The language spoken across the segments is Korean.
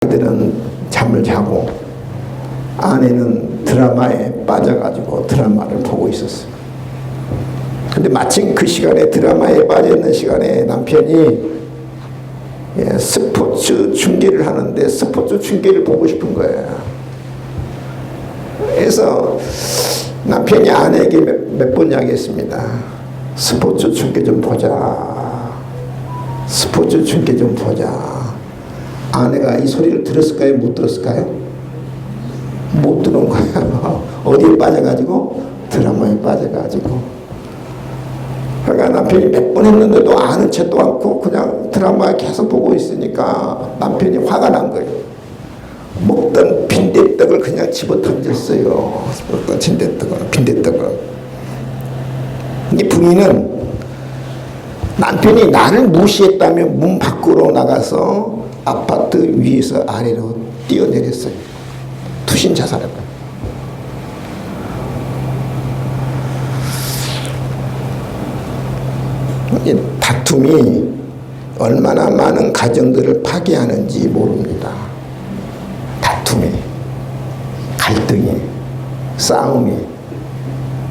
아이들은 잠을 자고 아내는 드라마에 빠져가지고 드라마를 보고 있었어요. 근데 마침 그 시간에 드라마에 빠져있는 시간에 남편이 스포츠 중계를 하는데 스포츠 중계를 보고 싶은 거예요. 그래서 남편이 아내에게 몇 번 이야기했습니다. 스포츠 중계 좀 보자. 스포츠 중계 좀 보자. 아내가 이 소리를 들었을까요? 못 들었을까요? 못 들은 거야. 어디에 빠져가지고? 드라마에 빠져가지고. 그러니까 남편이 몇 번 했는데도 아는 척도 않고 그냥 드라마 계속 보고 있으니까 남편이 화가 난 거예요. 먹던 빈대떡을 그냥 집어 던졌어요. 먹던 빈대떡을. 이 부인은 남편이 나를 무시했다며 문 밖으로 나가서 아파트 위에서 아래로 뛰어내렸어요. 투신 자살했고. 다툼이 얼마나 많은 가정들을 파괴하는지 모릅니다. 다툼이, 갈등이, 싸움이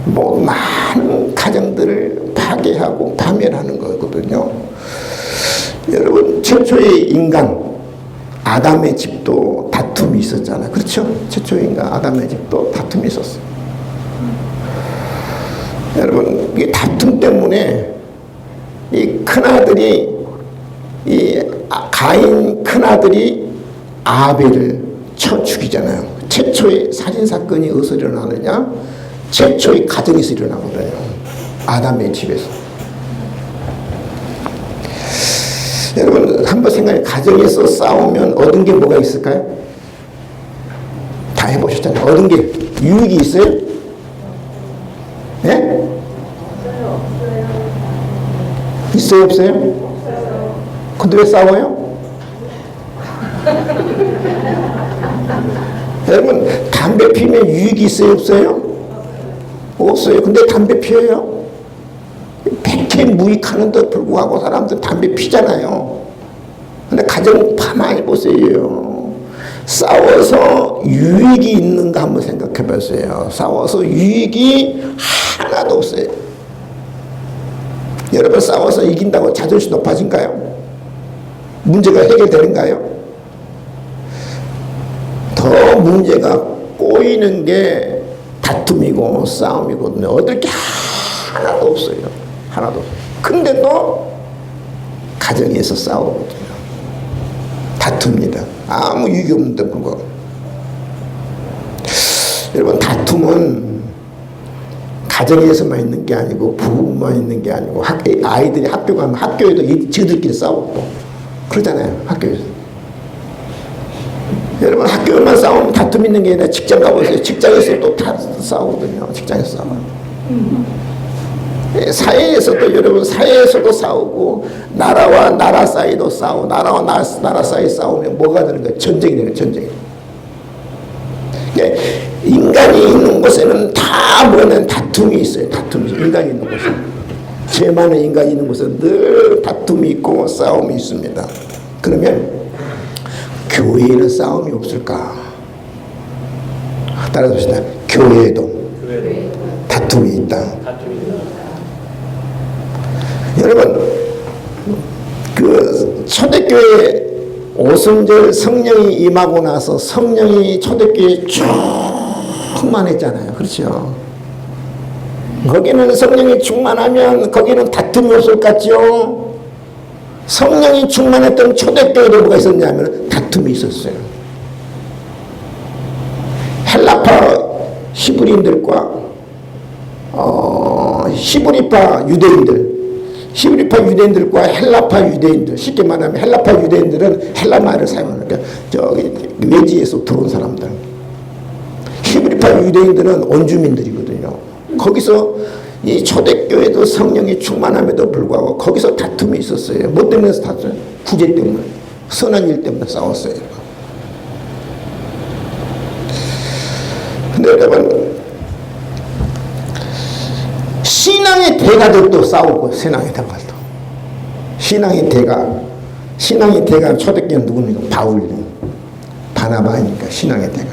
뭐 많은 가정들을 파괴하고 파멸하는 거거든요. 여러분, 최초의 인간 아담의 집도 다툼이 있었잖아요. 그렇죠? 최초의 인간 아담의 집도 다툼이 있었어요. 여러분, 이 다툼 때문에 이 큰아들이 가인 큰아들이 아벨을 쳐 죽이잖아요. 최초의 살인사건이 어디서 일어나느냐? 최초의 가정에서 일어나거든요. 아담의 집에서. 여러분 한번 생각해. 가정에서 싸우면 얻은 게 뭐가 있을까요? 다 해보셨잖아요. 얻은 게 유익이 있어요? 네? 있어요? 없어요? 없어요. 근데 왜 싸워요? 여러분 담배 피우면 유익이 있어요? 없어요? 없어요. 근데 담배 피워요? 백해무익하는데 불구하고 사람들 담배 피잖아요. 근데 가정 가만히 보세요. 싸워서 유익이 있는가 한번 생각해 보세요. 싸워서 유익이 하나도 없어요. 여러분 싸워서 이긴다고 자존심 높아진가요? 문제가 해결되는가요? 더 문제가 꼬이는 게 다툼이고 싸움이거든요. 얻을 게 하나도 없어요. 하나도. 근데도 가정에서 싸우거든요. 다툽니다. 아무 유익이 없는데 불구하고. 여러분 다툼은 가정에서만 있는 게 아니고 부부만 있는 게 아니고 아이들이 학교 가면 학교에도 저들끼리 싸우고 그러잖아요. 학교에서. 여러분 학교만 싸우면 다툼 있는 게 아니라 직장 가보세요. 직장에서도 다 싸우거든요. 직장에서 싸워요. 사회에서도 여러분 사회에서도 싸우고 나라와 나라 사이도 싸우고 나라와 나라 사이 싸우면 뭐가 되는 거예요? 전쟁이 되는 거예요. 전쟁이. 그러니까 인간이 있는 곳에는 다 뭐냐면 다툼이 있어요. 다툼이 인간이 있는 곳에 죄 많은 인간이 있는 곳에 늘 다툼이 있고 싸움이 있습니다. 그러면 교회에는 싸움이 없을까? 따라서 봅시다. 교회에도 다툼이 있다. 여러분 그 초대교회 오순절 성령이 임하고 나서 성령이 초대교회에 충만했잖아요. 그렇죠? 거기는 성령이 충만하면 거기는 다툼이 없을 것 같죠? 성령이 충만했던 초대교회도 뭐가 있었냐면 다툼이 있었어요. 헬라파 히브리인들과 히브리파 유대인들과 헬라파 유대인들, 쉽게 말하면 헬라파 유대인들은 헬라 말을 사용하니까 저기 외지에서 들어온 사람들. 히브리파 유대인들은 원주민들이거든요. 거기서 이 초대교회도 성령이 충만함에도 불구하고 거기서 다툼이 있었어요. 뭐 때문에 다투어요? 구제 때문에, 선한 일 때문에 싸웠어요. 근데 여러분 신앙의 대가들도 싸우고 신앙의 대가들도. 신앙의 대가 초대교회는 누굽니까? 바울. 바나바니까 신앙의 대가.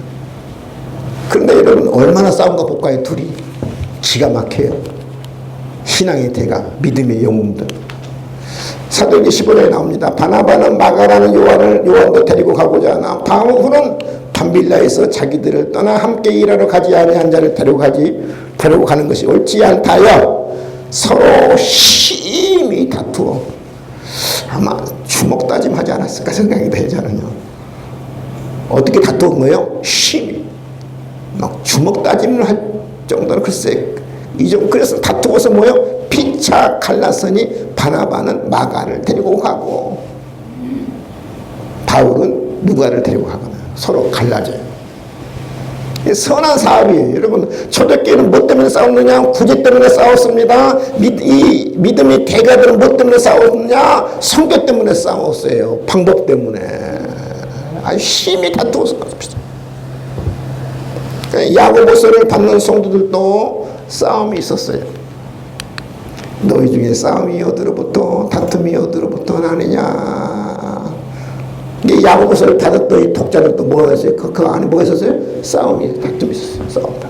그런데 여러분 얼마나 싸운가 볼까요? 둘이 기가 막혀요. 신앙의 대가, 믿음의 영웅들. 사도행전 15장에 나옵니다. 바나바는 마가라는 요한도 데리고 가고자 하나 바울은 밤빌라에서 자기들을 떠나 함께 일하러 가지 아니한 자를 데리고 가는 것이 옳지 않다여 서로 심히 다투어 아마 주먹 다짐하지 않았을까 생각이 돼요. 저는요. 어떻게 다투은 거예요? 심히 막 주먹 다짐을 할 정도로 글쎄 그래서 다투어서 뭐요? 피차 갈랐으니 바나바는 마가를 데리고 가고 바울은 누가를 데리고 가거나 서로 갈라져요. 선한 사업이에요. 여러분 초대교회는 뭐 때문에 싸웠느냐? 구제 때문에 싸웠습니다. 이 믿음의 대가들은 뭐 때문에 싸웠느냐? 성교 때문에 싸웠어요. 방법 때문에. 아주 심히 다투어서 싸웠습니다. 야고보서를 받는 성도들도 싸움이 있었어요. 너희 중에 싸움이 어디로부터 다툼이 어디로부터 나느냐. 이게 야고보서를 받았던 이 독자는 또 뭐가 있어요? 그 안에 뭐가 있었어요? 싸움이, 다툼이 있었어요. 싸움다.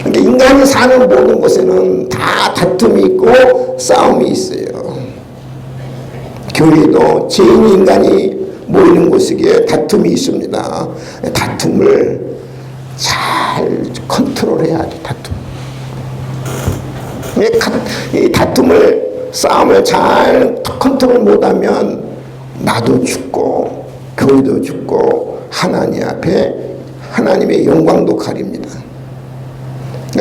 그러니까 인간이 사는 모든 곳에는 다 다툼이 있고 싸움이 있어요. 교회도 죄인 인간이 모이는 곳이기에 다툼이 있습니다. 다툼을 잘 컨트롤해야 돼. 이 다툼을 싸움을 잘 컨트롤 못하면 나도 죽고 교회도 죽고 하나님 앞에 하나님의 영광도 가립니다.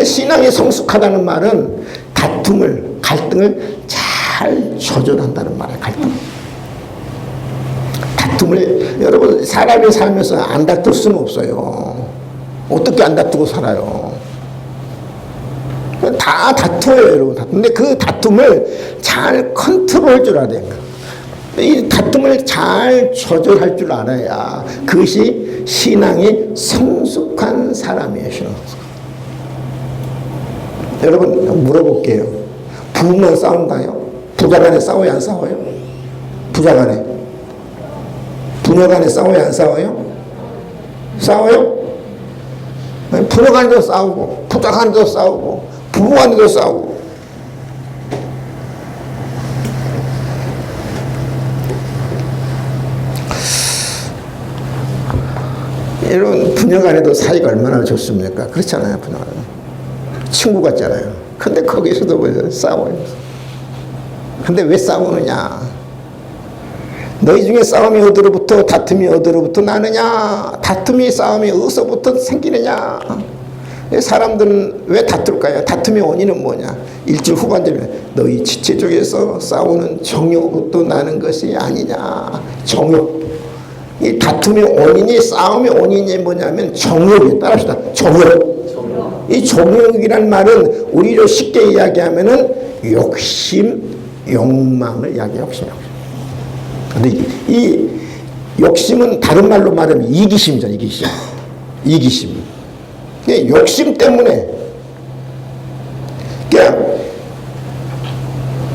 신앙이 성숙하다는 말은 갈등을 잘 조절한다는 말이에요. 다툼을 여러분 사람이 살면서 안 다툴 수는 없어요. 어떻게 안 다투고 살아요? 다 다투어요, 여러분. 근데 그 다툼을 잘 컨트롤할 줄 알아야 돼요. 이 다툼을 잘 조절할 줄 알아야 그것이 신앙이 성숙한 사람이에요. 여러분 물어볼게요. 부부만 싸운가요? 부자간에 싸워요, 안 싸워요? 부자간에 부녀간에 싸워요, 안 싸워요? 싸워요? 부녀간에도 싸우고 부자간에도 싸우고 부부간에도 싸우고. 여러분 부녀간에도 사이가 얼마나 좋습니까? 그렇잖아요. 부녀간 친구 같잖아요. 근데 거기서도 왜 싸워요? 근데 왜 싸우느냐? 너희 중에 싸움이 어디로부터 다툼이 어디로부터 나느냐? 다툼이 싸움이 어디서부터 생기느냐? 사람들은 왜 다툴까요? 다툼의 원인은 뭐냐? 일주일 후반전에 너희 지체 쪽에서 싸우는 정욕부터 나는 것이 아니냐? 정욕. 이 다툼의 원인이 싸움의 원인이 뭐냐면 정욕이에요. 따라합시다. 정욕. 이 정욕이란 말은 우리로 쉽게 이야기하면은 욕심, 욕망을 이야기해요. 욕심. 근데 이 욕심은 다른 말로 말하면 이기심이잖아요. 이기심. 욕심 때문에 그러니까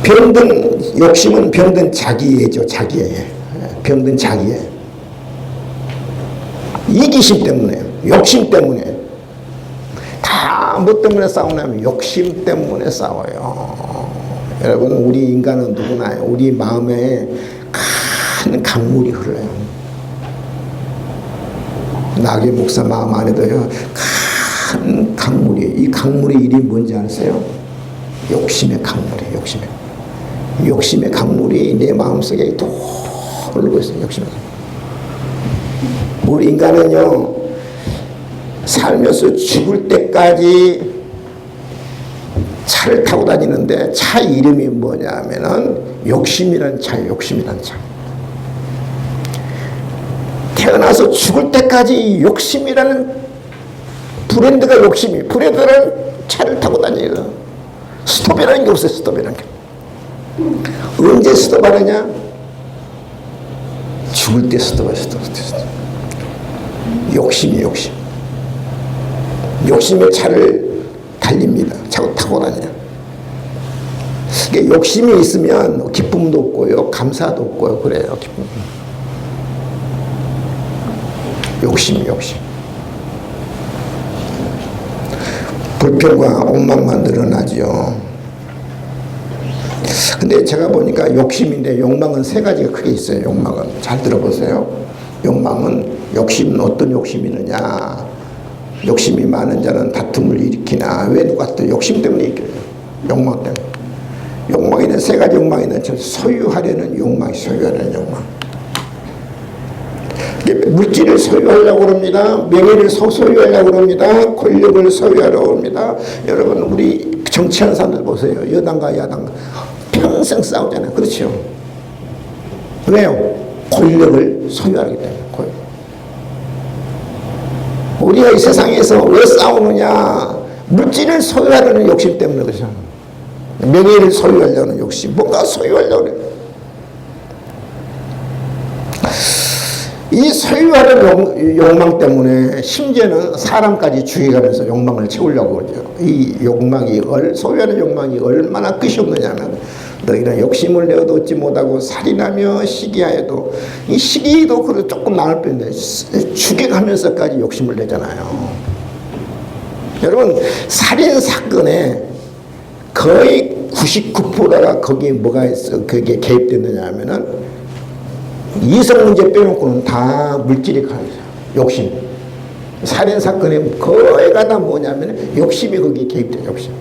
병든 욕심은 병든 자기애죠. 자기애. 병든 자기애. 이기심 때문에 욕심 때문에 다 뭐 때문에 싸우냐면 욕심 때문에 싸워요. 여러분 우리 인간은 누구나 우리 마음에 큰 강물이 흘러요. 나게 목사 마음 안에도요 큰 강물이에요. 이 강물의 이름이 뭔지 아세요? 욕심의 강물이에요. 욕심의 강물이 내 마음속에 또 흐르고 있어요. 욕심의 강물. 우리 인간은요 살면서 죽을 때까지 차를 타고 다니는데 차 이름이 뭐냐면은 욕심이란 차예요. 욕심이란 차. 태어나서 죽을 때까지 욕심이라는 브랜드가 욕심이. 브랜드는 차를 타고 다니는 스톱이라는 게 없어요. 스톱이라는 게. 언제 스톱하느냐? 죽을 때 스톱해요. 스톱. 욕심이 욕심. 욕심의 차를 달립니다. 차고 타고 다녀요. 그러니까 욕심이 있으면 기쁨도 없고요. 감사도 없고요. 그래요. 기쁨. 욕심. 불평과 원망만 늘어나죠. 근데 제가 보니까 욕심인데 욕망은 세 가지가 크게 있어요. 욕망은 잘 들어보세요. 욕심은 어떤 욕심이 있느냐. 욕심이 많은 자는 다툼을 일으키나. 왜 누가 또 욕심 때문에 일으켜요? 욕망 때문에. 욕망에는 세 가지 욕망이 있는 소유하려는 욕망. 물질을 소유하려고 합니다. 명예를 소유하려고 합니다. 권력을 소유하려고 합니다. 여러분 우리 정치하는 사람들 보세요. 여당과 야당과 평생 싸우잖아요. 그렇죠? 왜요? 권력을 소유하기 때문에. 우리가 이 세상에서 왜 싸우느냐? 물질을 소유하려는 욕심 때문에 그렇죠. 명예를 소유하려는 욕심, 뭔가 소유하려고 그래요. 이 소유하는 욕망 때문에 심지어는 사람까지 죽여가면서 욕망을 채우려고 그러죠. 이 욕망이, 소유하는 욕망이 얼마나 끝이 없느냐면 너희는 욕심을 내어도 얻지 못하고 살인하며 시기하여도 이 시기도 그래도 조금 나을 뿐인데 죽여가면서까지 욕심을 내잖아요. 여러분 살인 사건에 거의 99%가 거기에 뭐가 있어? 거기에 개입됐느냐 하면은 이성 문제 빼놓고는 다 물질이 가요. 욕심. 살인 사건에 거의가 다 뭐냐면 욕심이 거기에 개입돼. 욕심.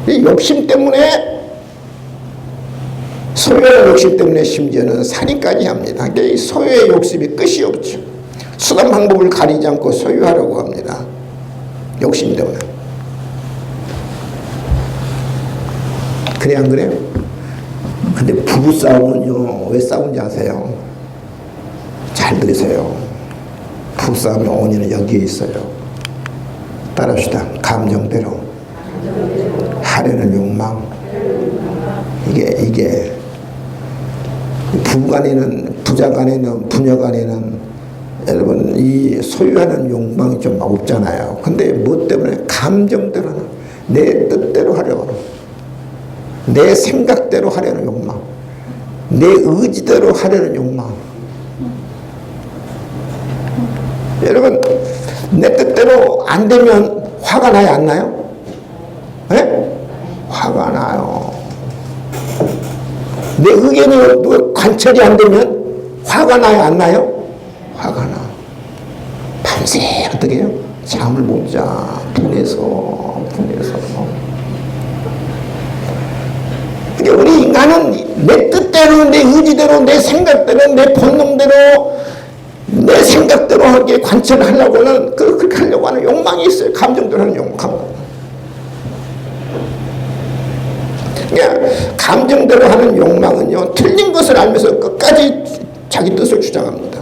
이 욕심 때문에 소유의 욕심 때문에 심지어는 살인까지 합니다. 이 소유의 욕심이 끝이 없죠. 수단 방법을 가리지 않고 소유하려고 합니다. 욕심 때문에. 그래 안 그래요? 근데 부부싸움은요 왜 싸운지 아세요? 잘 들으세요. 부부싸움의 원인은 여기에 있어요. 따라합시다. 감정대로 하려는 욕망. 이게 부부간에는, 부자간에는, 부녀간에는 여러분 이 소유하는 욕망이 좀 없잖아요. 근데 뭐 때문에? 감정대로는 내 뜻대로 하려고 하는, 내 생각대로 하려는 욕망, 내 의지대로 하려는 욕망. 여러분 내 뜻대로 안 되면 화가 나요 안 나요? 네? 화가 나요. 내 의견이 관철이 안 되면 화가 나요 안 나요? 화가 나. 밤새 어떻게 해요? 잠을 못 자. 분해서. 그러니까 우리 인간은 내 뜻대로, 내 의지대로, 내 생각대로, 내 본능대로, 내 생각대로 하게 관철하려고는 그렇게 하려고 하는 욕망이 있어요. 감정대로 하는 욕망. 그러니까 감정대로 하는 욕망은요 틀린 것을 알면서 끝까지 자기 뜻을 주장합니다.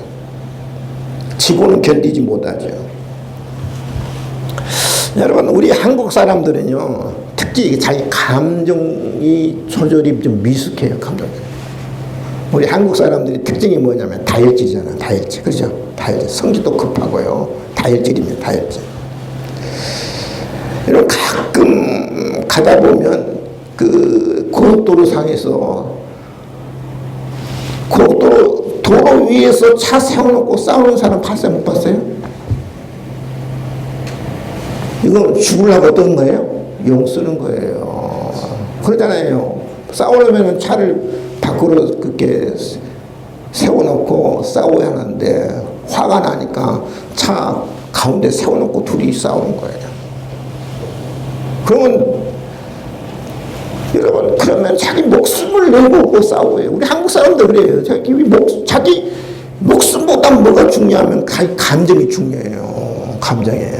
지고는 견디지 못하죠. 여러분 우리 한국 사람들은요 특히 자기 감정이 조절이 좀 미숙해요. 감정이. 우리 한국 사람들이 특징이 뭐냐면 다혈질이잖아. 다혈질. 그렇죠? 다혈질. 성질도 급하고요. 다혈질입니다. 다혈질. 여러분 가끔 가다 보면 그 고속도로 상에서 고속도로 도로 위에서 차 세워놓고 싸우는 사람 봤어요? 못 봤어요? 이건 죽으려고 어떤 거예요? 용 쓰는 거예요. 그러잖아요. 싸우려면 차를 밖으로 그렇게 세워놓고 싸워야 하는데 화가 나니까 차 가운데 세워놓고 둘이 싸우는 거예요. 그러면 여러분 그러면 자기 목숨을 내고 싸워요. 우리 한국 사람도 그래요. 자기 목숨보다 뭐가 중요하면 감정이 중요해요. 감정에.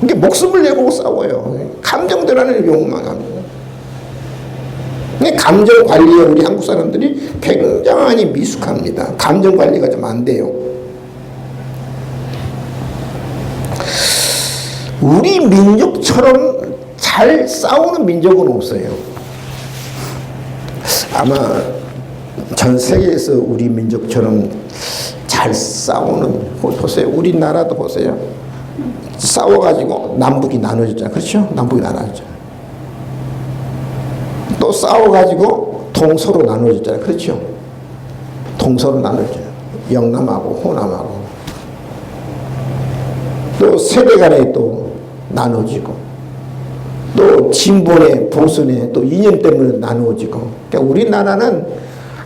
그러니까 목숨을 내고 싸워요. 감정대로는 욕망합니다. 근데 감정 관리에 우리 한국 사람들이 굉장히 미숙합니다. 감정 관리가 좀 안 돼요. 우리 민족처럼 잘 싸우는 민족은 없어요. 아마 전 세계에서 우리 민족처럼 잘 싸우는, 보세요. 우리나라도 보세요. 싸워가지고 남북이 나눠졌잖아요. 그렇죠? 남북이 나눠졌잖아요. 또 싸워가지고 동서로 나눠졌잖아요. 그렇죠? 동서로 나눠졌잖아요. 영남하고 호남하고. 또 세대 간에 또 나눠지고 또 진보네 보수네 또 이념 때문에 나누어지고. 그러니까 우리나라는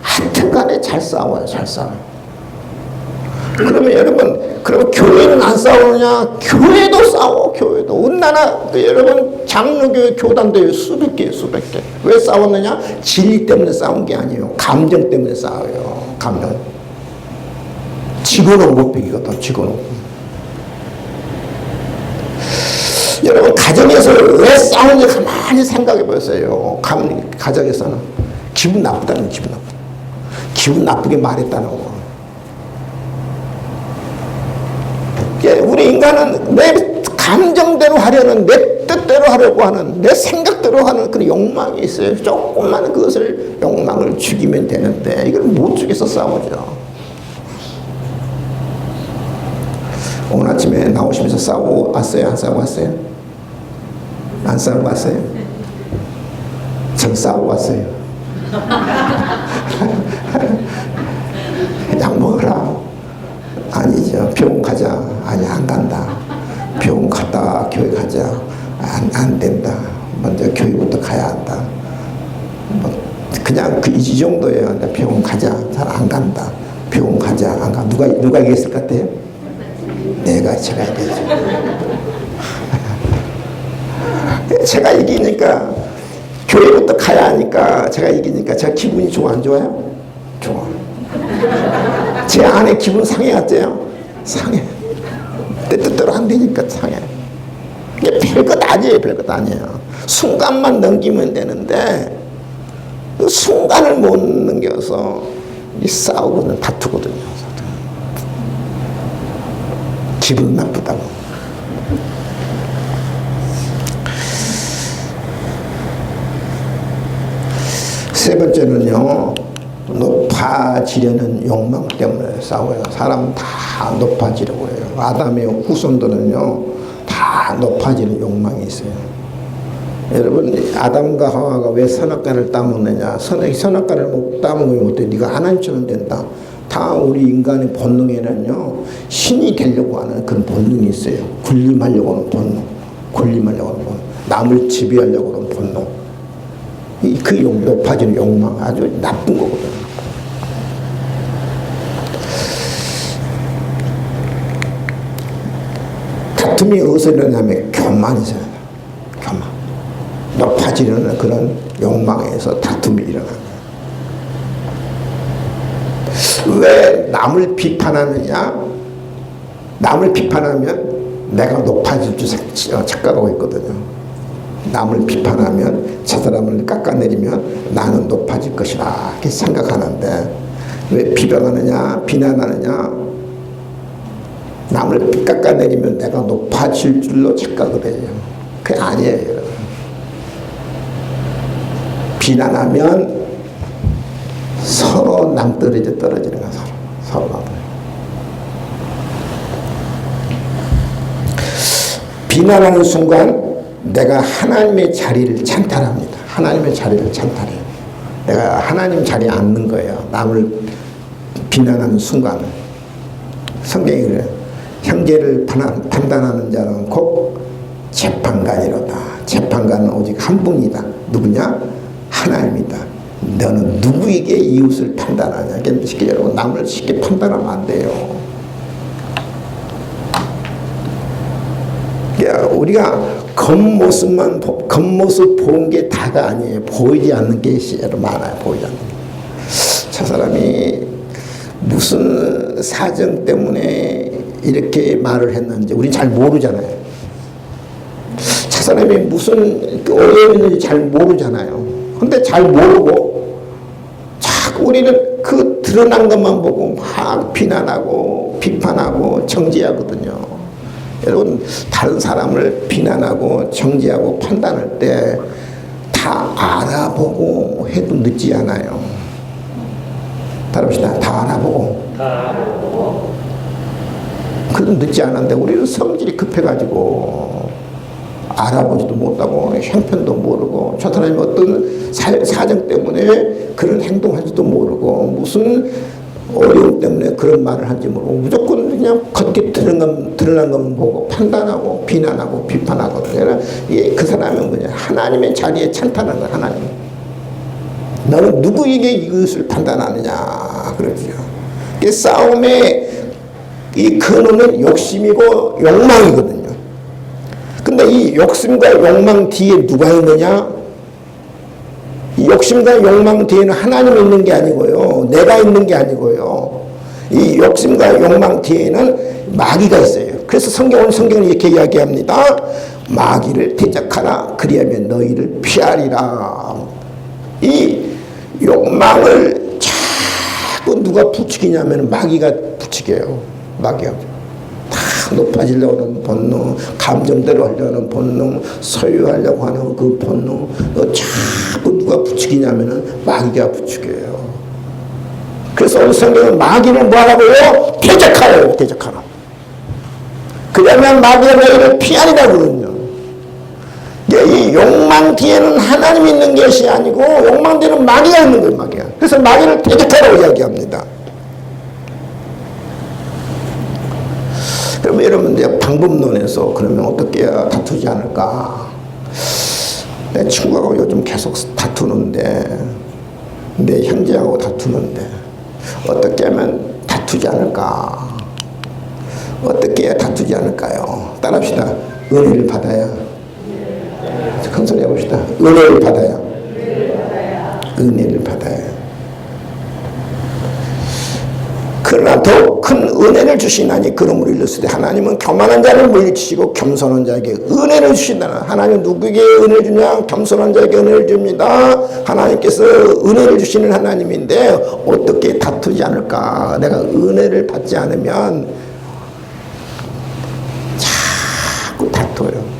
하여튼 간에 잘 싸워요. 잘 싸워요. 그러면 여러분, 그러면 교회는 안 싸우느냐? 교회도 싸워. 교회도. 우리나라 여러분 장로교회 교단도 수백 개 수백 개. 왜 싸웠느냐? 진리 때문에 싸운 게 아니에요. 감정 때문에 싸워요. 감정. 직원은 못 비기거든. 직원은. 여러분 가정에서 왜 싸우는지 가만히 생각해 보세요. 가정에서는 기분 나쁘다는 기분 나쁘다. 기분 나쁘게 말했다는 거. 우리 인간은 내 감정대로 하려는, 내 뜻대로 하려고 하는, 내 생각대로 하는 그런 욕망이 있어요. 조금만 그것을 욕망을 죽이면 되는데 이걸 못 죽여서 싸우죠. 오늘 아침에 나오시면서 싸우고 왔어요? 안 싸우고 왔어요? 안 싸우고 왔어요? 전 싸우고 왔어요. 약 먹으라. 아니죠. 병원 가자. 아니, 안 간다. 병원 갔다 교회 가자. 안 된다. 먼저 교회부터 가야 한다. 뭐 그냥 이 정도예요. 병원 가자. 잘 안 간다. 병원 가자. 안 가. 누가 얘기했을 것 같아요? 제가 얘기했죠. 제가 이기니까, 교회부터 가야 하니까, 제가 이기니까 제가 기분이 좋아, 안 좋아요? 좋아. 제 안에 기분 상해갔죠? 상해. 내 뜻대로 안 되니까 상해. 이게 별것 아니에요, 별것 아니에요. 순간만 넘기면 되는데, 그 순간을 못 넘겨서 싸우거든, 다투거든요. 기분 나쁘다고. 세 번째는요, 높아지려는 욕망 때문에 싸워요. 사람 다 높아지려고 해요. 아담의 후손들은요, 다 높아지는 욕망이 있어요. 여러분, 아담과 하와가 왜 선악과를 따먹느냐? 선악과를 따먹으면 못해. 네가 하나님처럼 된다. 다 우리 인간의 본능에는요, 신이 되려고 하는 그런 본능이 있어요. 군림하려고 하는 본능. 군림하려고 하는 본능. 남을 지배하려고 하는 본능. 그 높아지는 욕망 아주 나쁜 거거든요. 다툼이 어디서 일어나냐면 교만에서 일어나요. 교만. 높아지는 그런 욕망에서 다툼이 일어납니다. 왜 남을 비판하느냐? 남을 비판하면 내가 높아질 줄 착각하고 있거든요. 남을 비판하면 저 사람을 깎아내리면 나는 높아질 것이라 이렇게 생각하는데, 왜 비방하느냐? 비난하느냐? 남을 깎아내리면 내가 높아질 줄로 착각을 해요. 그게 아니에요. 비난하면 서로 낭떠러져 떨어지는 거야. 서로 낭떠러져. 비난하는 순간 내가 하나님의 자리를 찬탈합니다. 하나님의 자리를 찬탈해요. 내가 하나님 자리에 앉는 거예요. 남을 비난하는 순간은. 성경이 그래요. 형제를 판단하는 자는 곧 재판관이로다. 재판관은 오직 한 분이다. 누구냐? 하나님이다. 너는 누구에게 이웃을 판단하냐? 쉽게 여러분, 남을 쉽게 판단하면 안 돼요. 우리가 겉모습 본 게 다가 아니에요. 보이지 않는 게 많아요. 보이지 않는 게. 저 사람이 무슨 사정 때문에 이렇게 말을 했는지 우린 잘 모르잖아요. 저 사람이 무슨 어려움이 있는지 잘 모르잖아요. 근데 잘 모르고 자꾸 우리는 그 드러난 것만 보고 막 비난하고 비판하고 정죄하거든요. 여러분, 다른 사람을 비난하고 정죄하고 판단할 때 다 알아보고 해도 늦지 않아요. 따라합시다. 다 알아보고. 그래도 늦지 않은데 우리는 성질이 급해가지고 알아보지도 못하고 형편도 모르고 저 사람이 어떤 사정 때문에 그런 행동할지도 모르고 무슨 어려움 때문에 그런 말을 하는지 모르고 무조건 그냥 겉에 드러난 것 보고 판단하고 비난하고 비판하거든요. 그 사람은 그냥 하나님의 자리에 찬탄하는 거야. 하나님. 너는 누구에게 이것을 판단하느냐 그러죠. 싸움의 이 근원은 욕심이고 욕망이거든요. 근데 이 욕심과 욕망 뒤에 누가 있느냐? 이 욕심과 욕망 뒤에는 하나님이 있는 게 아니고요. 내가 있는 게 아니고요. 이 욕심과 욕망 뒤에는 마귀가 있어요. 그래서 성경은 이렇게 이야기합니다. 마귀를 대적하라. 그리하면 너희를 피하리라. 이 욕망을 자꾸 누가 부추기냐면 마귀가 부추겨요. 마귀가. 다 높아지려고 하는 본능, 감정대로 하려는 본능, 소유하려고 하는 그 본능, 자꾸 누가 부추기냐면 마귀가 부추겨요. 그래서 오늘 성경은 마귀를 뭐하라고요? 대적하라고, 대적하라. 그러면 마귀가 너희를 피하리라 그러거든요. 이 욕망 뒤에는 하나님이 있는 것이 아니고 욕망 뒤에는 마귀가 있는 거예요. 마귀가. 그래서 마귀를 대적하라고 이야기합니다. 그러면 여러분 방법론에서 그러면 어떻게 해야 다투지 않을까? 내 친구하고 요즘 계속 다투는데, 내 형제하고 다투는데 어떻게 하면 다투지 않을까? 어떻게 해야 다투지 않을까요? 따라합시다. 은혜를 받아야. 큰 소리 해봅시다. 은혜를 받아야. 은혜를 받아야. 그러나 더 큰 은혜를 주시나니 그러므로 일렀으되 하나님은 교만한 자를 물리치시고 겸손한 자에게 은혜를 주신다. 하나님은 누구에게 은혜를 주냐? 겸손한 자에게 은혜를 줍니다. 하나님께서 은혜를 주시는 하나님인데 어떻게 다투지 않을까? 내가 은혜를 받지 않으면 자꾸 다퉈요.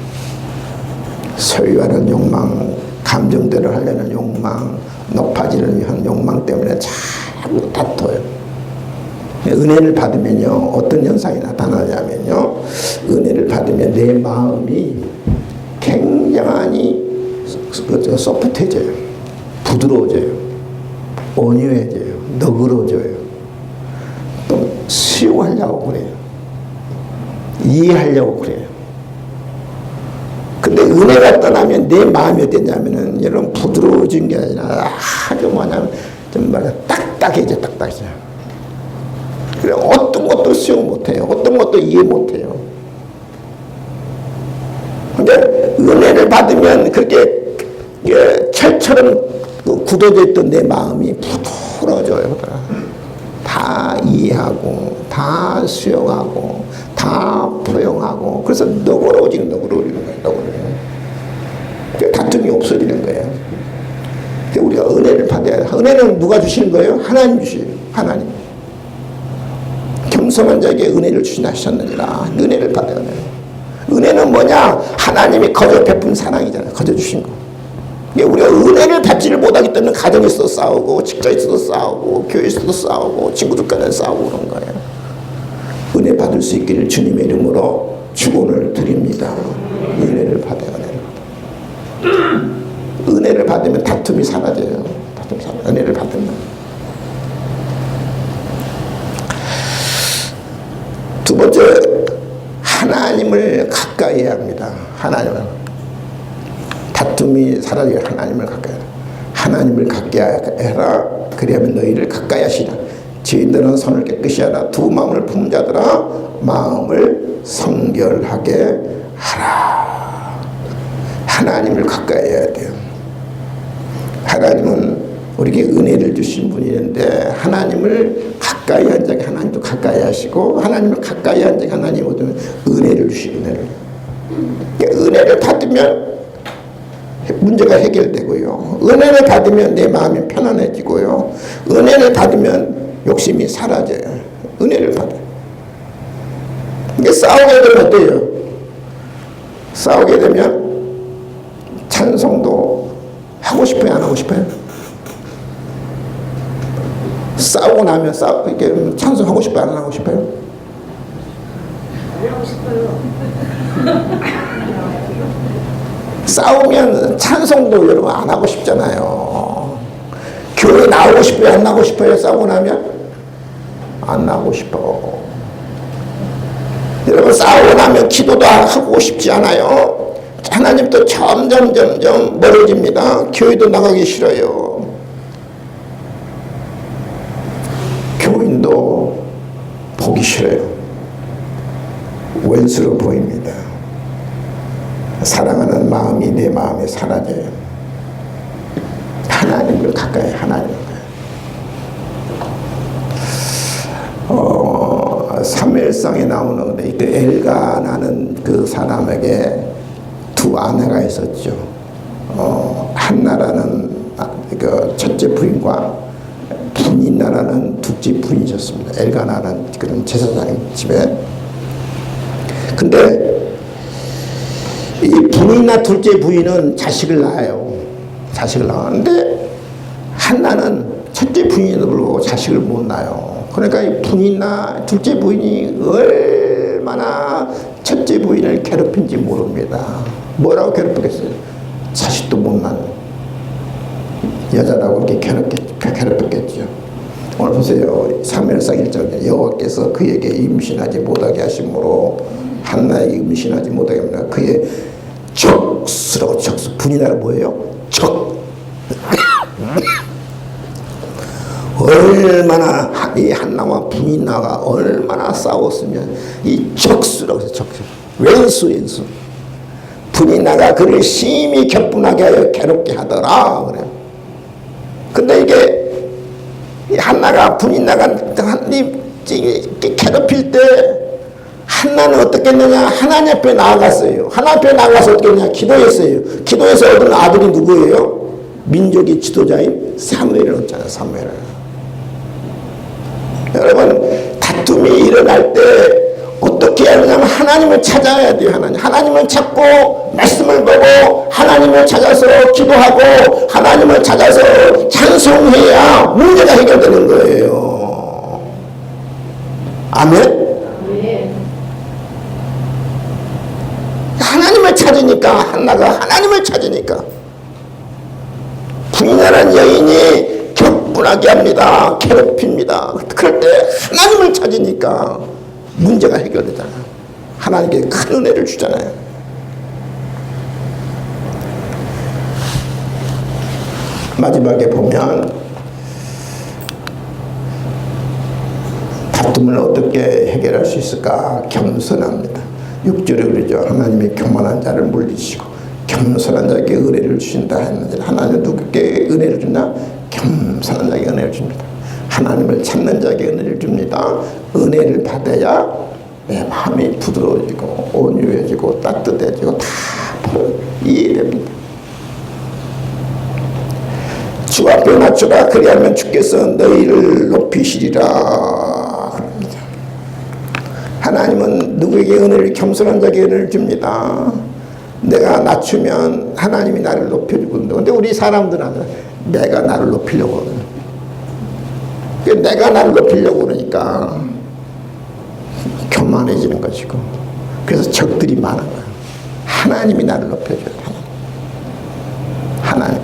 소유하는 욕망, 감정대로 하려는 욕망, 높아지는 위한 욕망 때문에 자꾸 다퉈요. 은혜를 받으면요, 어떤 현상이 나타나냐면요, 은혜를 받으면 내 마음이 굉장히 소프트해져요. 부드러워져요. 온유해져요. 너그러워져요. 또 수용하려고 그래요. 이해하려고 그래요. 근데 은혜가 떠나면 내 마음이 어땠냐면은, 여러분, 부드러워진 게 아니라 아주 뭐냐면, 좀 말해, 딱딱해져, 딱딱해져. 그래, 어떤 것도 수용 못해요. 어떤 것도 이해 못해요. 근데 은혜를 받으면 그렇게 철처럼 굳어져 있던 내 마음이 부드러워져요. 다 이해하고, 다 수용하고, 다 포용하고, 그래서 너그러워지는 거예요. 다툼이 없어지는 거예요. 우리가 은혜를 받아야 돼. 은혜는 누가 주시는 거예요? 하나님 주시요. 하나님. 겸손한 자에게 은혜를 주시나 하셨느니라. 은혜를 받아야 돼요. 은혜는 뭐냐? 하나님이 거저 베푼 사랑이잖아요. 거저 주신 거. 우리가 은혜를 받지를 못하기 때문에 가정에서도 싸우고, 직장에서도 싸우고, 교회에서도 싸우고, 친구들과는 싸우고 그런 거예요. 은혜 받을 수 있기를 주님의 이름으로 축원을 드립니다. 은혜를 받아야 돼요. 은혜를 받으면 다툼이 사라져요. 은혜를 받으면. 두 번째, 하나님을 가까이 해야 합니다. 하나님을. 다툼이 사라지게 하나님을 가까이 해라. 하나님을 가까이 해라. 그리하면 너희를 가까이 하시라. 죄인들은 손을 깨끗이 하라. 두 마음을 품은 자들아 마음을 성결하게 하라. 하나님을 가까이 해야 돼요. 하나님은 우리에게 은혜를 주신 분이는데, 하나님을 가까이 한 자에게 하나님도 가까이 하시고, 하나님을 가까이 한 자에게 하나님은 은혜를 주시고, 은혜를 받으면 문제가 해결되고요. 은혜를 받으면 내 마음이 편안해지고요. 은혜를 받으면 욕심이 사라져요. 은혜를 받아요. 이게 싸우게 되면 어때요? 싸우게 되면 찬송도 하고 싶어요? 안 하고 싶어요? 싸우고 나면 이렇게 찬송하고 싶어요? 안 하고 싶어요? 안 하고 싶어요. 싸우면 찬송도 여러분 안 하고 싶잖아요. 교회 나오고 싶어요? 안 나오고 싶어요? 싸우고 나면? 안 나오고 싶어. 여러분 싸우고 나면 기도도 하고 싶지 않아요. 하나님도 점점 멀어집니다. 교회도 나가기 싫어요. 교인도 보기 싫어요. 원수로 보입니다. 사랑하는 마음이 내 마음에 사라져요. 하나님을 가까이 하나님을 사무엘상에 나오는 그 엘가나는 그 사람에게 두 아내가 있었죠. 한나라는 그 첫째 부인과 분인나라는 둘째 부인이셨습니다. 엘가나는 그런 제사장님 집에. 근데 이 분인나 둘째 부인은 자식을 낳아요. 자식을 낳았는데 한나는 첫째 부인에도 불구하고 자식을 못 낳아요. 그러니까 이 분인나 둘째 부인이 얼마나 첫째 부인을 괴롭힌지 모릅니다. 뭐라고 괴롭혔겠어요? 자식도 못 낳는 여자라고 이렇게 괴롭혔겠죠. 오늘 보세요. 사무엘상 1장에 여호와께서 그에게 임신하지 못하게 하심으로 한나에게 임신하지 못하게 합니다. 그의 적수라고 적수. 분이나라 뭐예요? 적. 얼마나 이 한나와 분이나가 얼마나 싸웠으면 이 적수라고 해서 적수. 왼수. 분이나가 그를 심히 격분하게 하여 괴롭게 하더라. 그래요. 근데 이게 한나가 분이나가 괴롭힐 때 한나는 어떻게 했느냐? 하나님 앞에 나아갔어요. 하나님 앞에 나아가서 어떻게 했느냐? 기도했어요. 기도해서 얻은 아들이 누구예요? 민족의 지도자인 사무엘을 얻잖아요. 사무엘을. 여러분 다툼이 일어날 때 어떻게 해야 하냐면 하나님을 찾아야 돼요. 하나님을 찾고 말씀을 보고 하나님을 찾아서 기도하고 하나님을 찾아서 찬송해야 문제가 해결되는 거예요. 아멘? 하나님을 찾으니까 한나가 하나님을 찾으니까 분이나라는 여인이 격분하게 합니다. 괴롭힙니다. 그럴 때 하나님을 찾으니까 문제가 해결되잖아요. 하나님께 큰 은혜를 주잖아요. 마지막에 보면 다툼을 어떻게 해결할 수 있을까? 겸손합니다. 6절에 그러죠. 하나님이 교만한 자를 물리시고 겸손한 자에게 은혜를 주신다 했는데 하나님은 누구에게 은혜를 주나? 겸손한 자에게 은혜를 줍니다. 하나님을 찾는 자에게 은혜를 줍니다. 은혜를 받아야 내 마음이 부드러워지고 온유해지고 따뜻해지고 다 이해됩니다. 주 앞에 낮추라 그리하면 주께서 너희를 높이시리라 그럽니다. 하나님은 누구에게 은혜를 겸손한 자에게 은혜를 줍니다. 내가 낮추면 하나님이 나를 높여주거든요. 근데 우리 사람들은 내가 나를 높이려고 하거든요. 내가 나를 높이려고 그러니까 교만해지는 것이고 그래서 적들이 많은 거예요. 하나님이 나를 높여줘요. 하나님.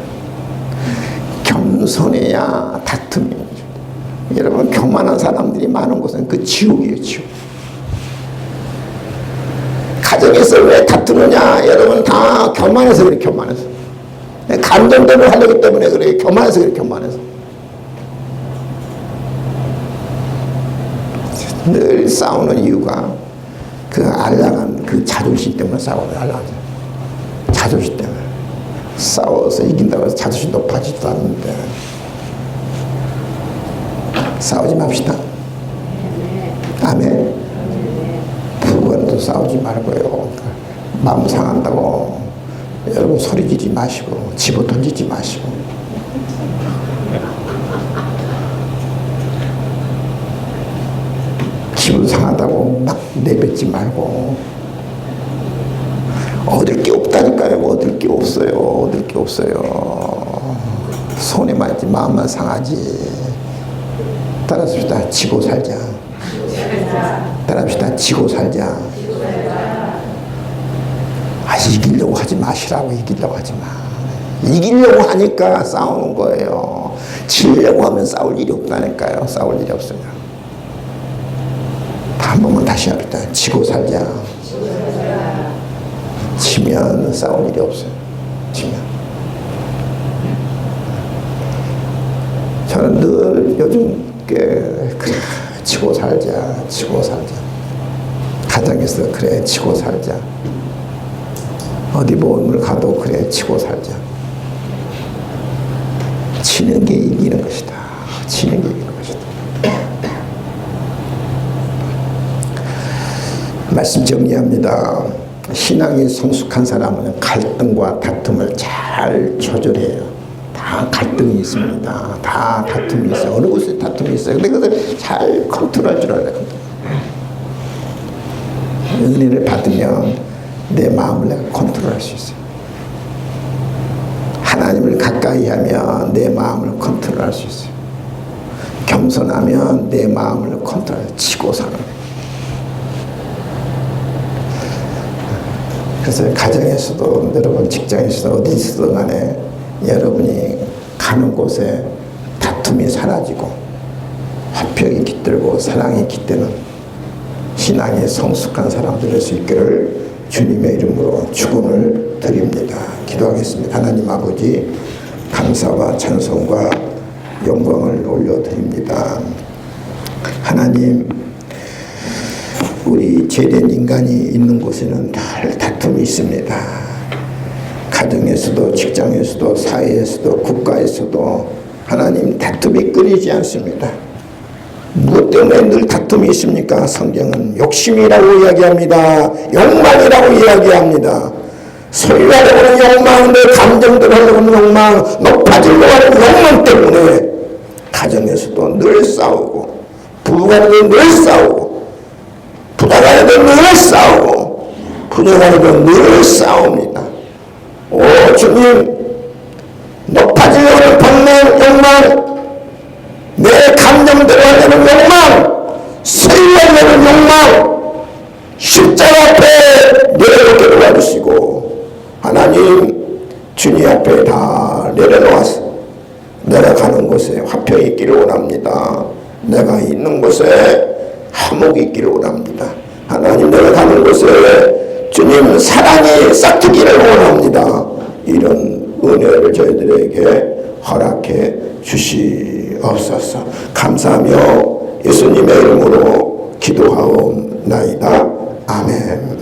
겸손해야 다툼이. 여러분 교만한 사람들이 많은 곳은 그 지옥이에요. 지옥. 가정에서 왜 다투느냐? 여러분 다 교만해서 그래. 교만해서. 감정대로 하려기 때문에 그래. 교만해서 그래. 교만해서. 늘 싸우는 이유가 그 알량한 그 자존심 때문에 싸워요. 알량한 자존심 때문에 싸워서 이긴다고 해서 자존심 높아지지도 않는데 싸우지 맙시다. 아멘. 부부간도 싸우지 말고요. 마음 상한다고 여러분 소리 지르지 마시고 집어 던지지 마시고 기분 상하다고 막 내뱉지 말고 얻을 게 없다니까요. 얻을 게 없어요. 얻을 게 없어요. 손해만 있지 마음만 상하지. 따라합시다. 지고 살자. 따라합시다. 지고 살자. 이기려고 하지 마시라고. 이기려고 하지 마. 이기려고 하니까 싸우는 거예요. 지려고 하면 싸울 일이 없다니까요. 싸울 일이 없어요. 한 번만 다시 합시다. 기도합시다. 지고 살자. 지면 싸울 일이 없어요. 지면. 저는 늘 요즘 그래 지고 살자. 가정에서 그래 지고 살자. 어디 모임을 가도 그래 지고 살자. 지는 게 이기는 것이다. 지는 게 이기는 것이다. 말씀 정리합니다. 신앙이 성숙한 사람은 갈등과 다툼을 잘 조절해요. 다 갈등이 있습니다. 다 다툼이 있어요. 어느 곳에 다툼이 있어요. 근데 그것을 잘 컨트롤할 줄 알아요. 은혜를 받으면 내 마음을 내가 컨트롤할 수 있어요. 하나님을 가까이 하면 내 마음을 컨트롤할 수 있어요. 겸손하면 내 마음을 치고 사는 거예요. 그래서 가정에서도 여러분 직장에서도 어디 있어도 간에 여러분이 가는 곳에 다툼이 사라지고 화평이 깃들고 사랑이 깃드는 신앙이 성숙한 사람들 될 수 있기를 주님의 이름으로 축원을 드립니다. 기도하겠습니다. 하나님 아버지 감사와 찬송과 영광을 올려드립니다. 하나님 우리 죄된 인간이 있는 곳에는 늘 다툼이 있습니다. 가정에서도 직장에서도 사회에서도 국가에서도 하나님 다툼이 끊이지 않습니다. 무엇 때문에 늘 다툼이 있습니까? 성경은 욕심이라고 이야기합니다. 욕망이라고 이야기합니다. 소유하려고 하는 욕망, 내 감정대로 하려고 하는 욕망, 높아지려고 하는 욕망 때문에 가정에서도 늘 싸우고 부부간에도 늘 싸우고 부자간에도 늘 싸우고 부녀간에도 늘 싸웁니다. 오 주님, 높아지려고 하는 본능 욕망, 내 감정대로 하려는 욕망, 소유하려는 욕망, 십자가 앞에 내려놓게 도와주시고 하나님 주님 앞에 다 내려놓아서 내가 가는 곳에 화평이 있기를 원합니다. 내가 있는 곳에 화목이 있기를 원합니다. 하나님 내가 가는 곳에 주님 사랑이 싹트기를 원합니다. 이런 은혜를 저희들에게 허락해 주시옵소서. 감사하며 예수님의 이름으로 기도하옵나이다. 아멘.